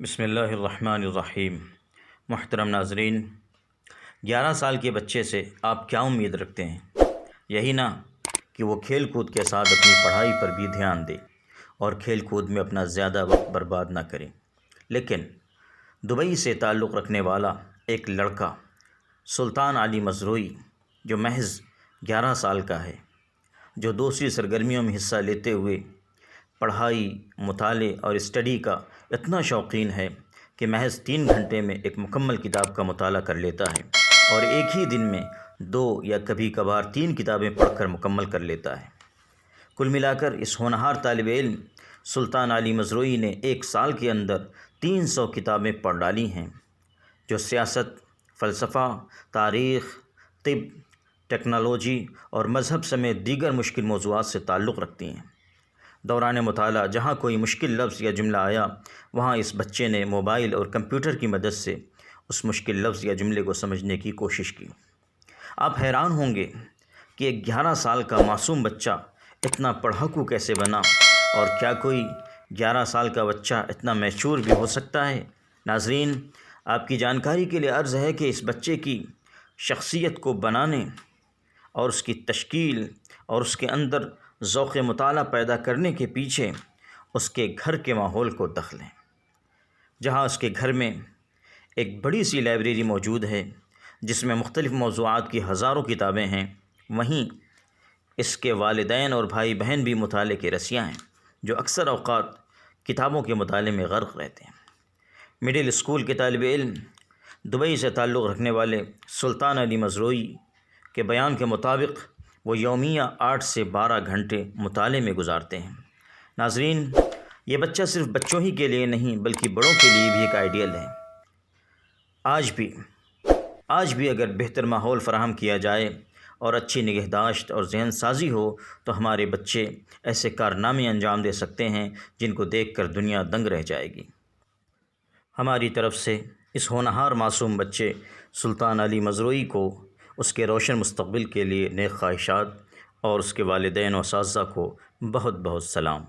بسم اللہ الرحمن الرحیم۔ محترم ناظرین، 11 سال کے بچے سے آپ کیا امید رکھتے ہیں؟ یہی نہ کہ وہ کھیل کود کے ساتھ اپنی پڑھائی پر بھی دھیان دے اور کھیل کود میں اپنا زیادہ وقت برباد نہ کریں۔ لیکن دبئی سے تعلق رکھنے والا ایک لڑکا سلطان علی مزروعی، جو محض 11 سال کا ہے، جو دوسری سرگرمیوں میں حصہ لیتے ہوئے پڑھائی، مطالعے اور اسٹڈی کا اتنا شوقین ہے کہ محض 3 گھنٹے میں ایک مکمل کتاب کا مطالعہ کر لیتا ہے اور ایک ہی دن میں 2 یا کبھی کبھار 3 کتابیں پڑھ کر مکمل کر لیتا ہے۔ کل ملا کر اس ہونہار طالب علم سلطان علی مزروعی نے 1 سال کے اندر 300 کتابیں پڑھ ڈالی ہیں، جو سیاست، فلسفہ، تاریخ، طب، ٹیکنالوجی اور مذہب سمیت دیگر مشکل موضوعات سے تعلق رکھتی ہیں۔ دوران مطالعہ جہاں کوئی مشکل لفظ یا جملہ آیا، وہاں اس بچے نے موبائل اور کمپیوٹر کی مدد سے اس مشکل لفظ یا جملے کو سمجھنے کی کوشش کی۔ آپ حیران ہوں گے کہ ایک 11 سال کا معصوم بچہ اتنا پڑھاکو کیسے بنا، اور کیا کوئی 11 سال کا بچہ اتنا میچور بھی ہو سکتا ہے؟ ناظرین، آپ کی جانکاری کے لیے عرض ہے کہ اس بچے کی شخصیت کو بنانے اور اس کی تشکیل اور اس کے اندر ذوق مطالعہ پیدا کرنے کے پیچھے اس کے گھر کے ماحول کو دخل ہے۔ جہاں اس کے گھر میں ایک بڑی سی لائبریری موجود ہے جس میں مختلف موضوعات کی ہزاروں کتابیں ہیں، وہیں اس کے والدین اور بھائی بہن بھی مطالعے کے رسیاں ہیں، جو اکثر اوقات کتابوں کے مطالعے میں غرق رہتے ہیں۔ مڈل اسکول کے طالب علم دبئی سے تعلق رکھنے والے سلطان علی مزروعی کے بیان کے مطابق وہ یومیہ 8 سے 12 گھنٹے مطالعے میں گزارتے ہیں۔ ناظرین، یہ بچہ صرف بچوں ہی کے لیے نہیں بلکہ بڑوں کے لیے بھی ایک آئیڈیل ہے۔ آج بھی اگر بہتر ماحول فراہم کیا جائے اور اچھی نگہداشت اور ذہن سازی ہو تو ہمارے بچے ایسے کارنامے انجام دے سکتے ہیں جن کو دیکھ کر دنیا دنگ رہ جائے گی۔ ہماری طرف سے اس ہونہار معصوم بچے سلطان علی مزروعی کو اس کے روشن مستقبل کے لیے نیک خواہشات اور اس کے والدین و اساتذہ کو بہت بہت سلام۔